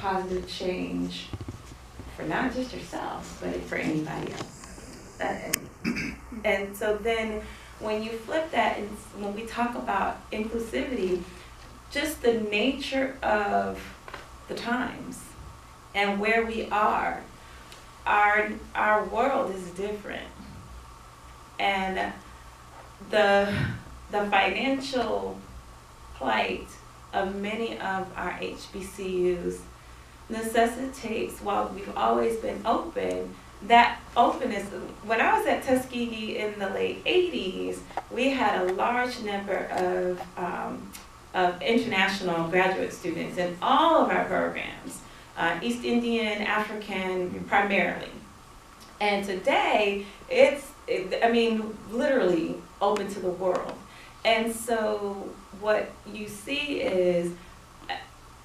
positive change for not just yourself, but for anybody else. And so then when you flip that, and when we talk about inclusivity, just the nature of the times and where we are, our world is different. And the financial plight of many of our HBCUs necessitates, while we've always been open, that openness. When I was at Tuskegee in the late 80s, we had a large number of international graduate students in all of our programs, East Indian, African primarily. And today, I mean, literally open to the world. And so what you see is,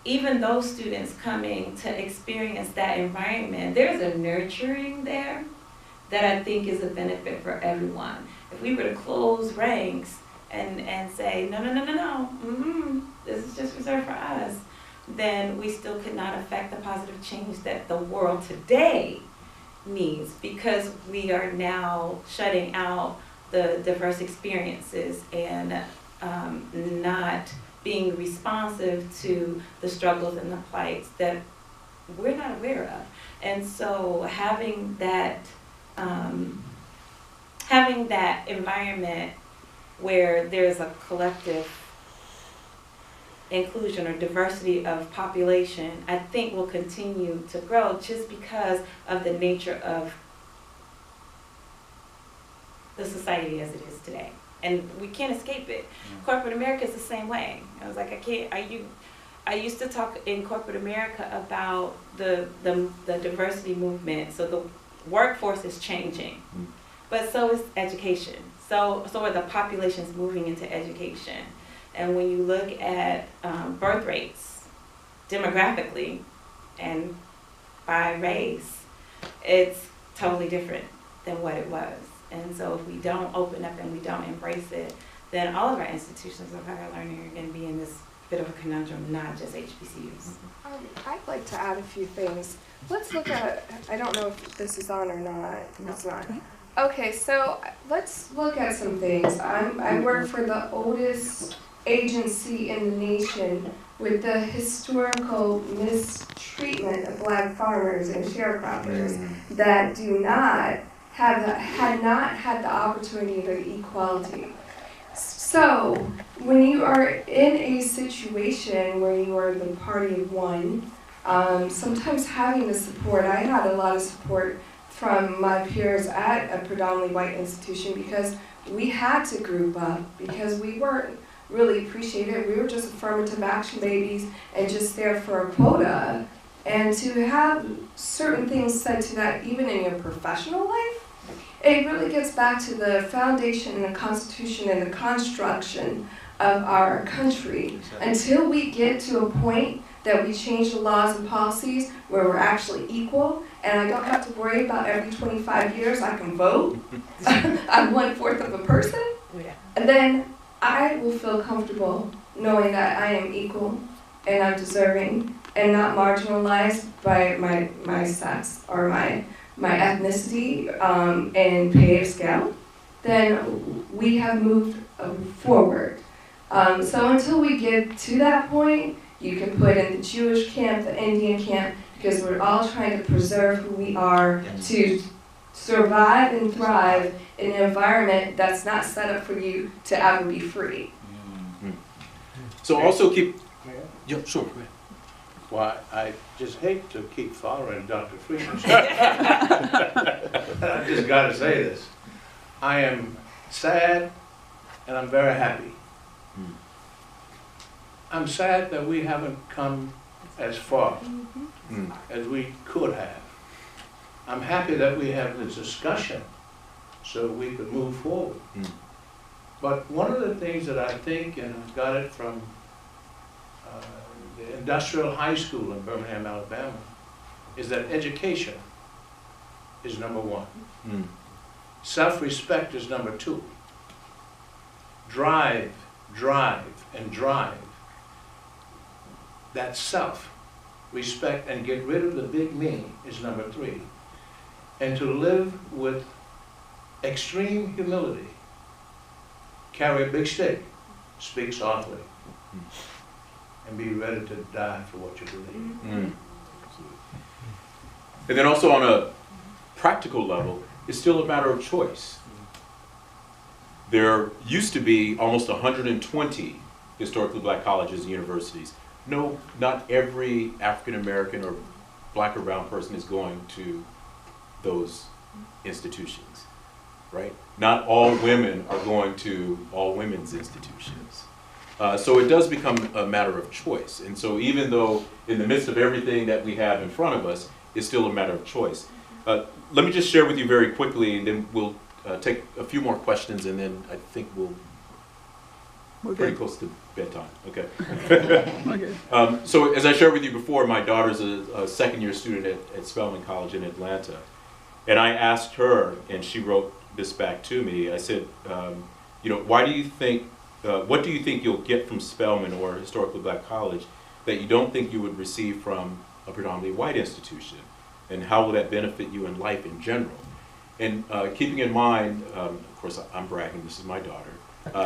even those students coming to experience that environment, there's a nurturing there that I think is a benefit for everyone. If we were to close ranks and say, no, this is just reserved for us, then we still could not affect the positive change that the world today needs, because we are now shutting out the diverse experiences and not being responsive to the struggles and the plights that we're not aware of. And so having that environment where there's a collective inclusion or diversity of population, I think will continue to grow just because of the nature of the society as it is today. And we can't escape it. Corporate America is the same way. I was like, I used to talk in corporate America about the diversity movement. So the workforce is changing, but so is education. So are the populations moving into education. And when you look at birth rates demographically and by race, it's totally different than what it was. And so if we don't open up and we don't embrace it, then all of our institutions of higher learning are going to be in this bit of a conundrum, not just HBCUs. I'd like to add a few things. Let's look at, I don't know if this is on or not. No. It's not. Okay, so let's look at some things. I work for the oldest agency in the nation with the historical mistreatment of Black farmers and sharecroppers that had not had the opportunity of equality. So when you are in a situation where you are the party of one, sometimes having the support, I had a lot of support from my peers at a predominantly white institution because we had to group up because we weren't really appreciated. We were just affirmative action babies and just there for a quota. And to have certain things said to that, even in your professional life, it really gets back to the foundation and the Constitution and the construction of our country. Until we get to a point that we change the laws and policies where we're actually equal, and I don't have to worry about every 25 years I can vote, I'm 1/4 of a person, and then I will feel comfortable knowing that I am equal and I'm deserving and not marginalized by my sex or my ethnicity and pay scale, then we have moved forward. So until we get to that point, you can put in the Jewish camp, the Indian camp, because we're all trying to preserve who we are to survive and thrive in an environment that's not set up for you to ever be free. So also keep, yeah, sure. Well, I just hate to keep following Dr. Freeman. I just got to say this. I am sad and I'm very happy. I'm sad that we haven't come as far as we could have. I'm happy that we have this discussion so we could move forward. But one of the things that I think, and I got it from the Industrial High School in Birmingham, Alabama, is that education is number one. Self-respect is number two. Drive, and drive. That self respect, and get rid of the big me is number 3. And to live with extreme humility. Carry a big stick, speak softly, and be ready to die for what you believe. Mm. And then also on a practical level, it's still a matter of choice. There used to be almost 120 historically black colleges and universities. No, not every African American or black or brown person is going to those institutions, right? Not all women are going to all women's institutions. So it does become a matter of choice. And so even though in the midst of everything that we have in front of us, it's still a matter of choice. Let me just share with you very quickly, and then we'll take a few more questions, and then I think we're pretty close to bedtime. Okay. Okay. So as I shared with you before, my daughter's a second-year student at Spelman College in Atlanta. And I asked her, and she wrote this back to me. I said, you know, why do you think, what do you think you'll get from Spelman or a historically black college that you don't think you would receive from a predominantly white institution? And how will that benefit you in life in general? And keeping in mind, of course, I'm bragging, this is my daughter.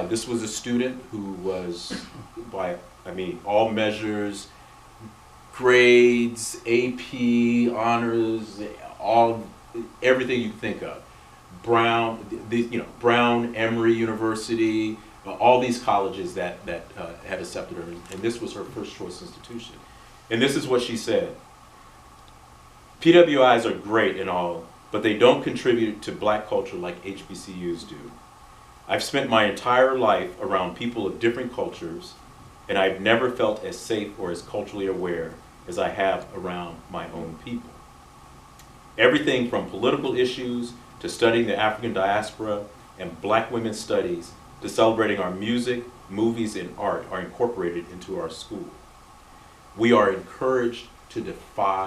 This was a student who was, by, I mean, all measures, grades, AP, honors, everything you can think of. Brown, Brown, Emory University, all these colleges that had accepted her, and this was her first choice institution. And this is what she said: PWIs are great and all, but they don't contribute to black culture like HBCUs do. I've spent my entire life around people of different cultures, and I've never felt as safe or as culturally aware as I have around my own people. Everything from political issues to studying the African diaspora and black women's studies to celebrating our music, movies, and art are incorporated into our school. We are encouraged to defy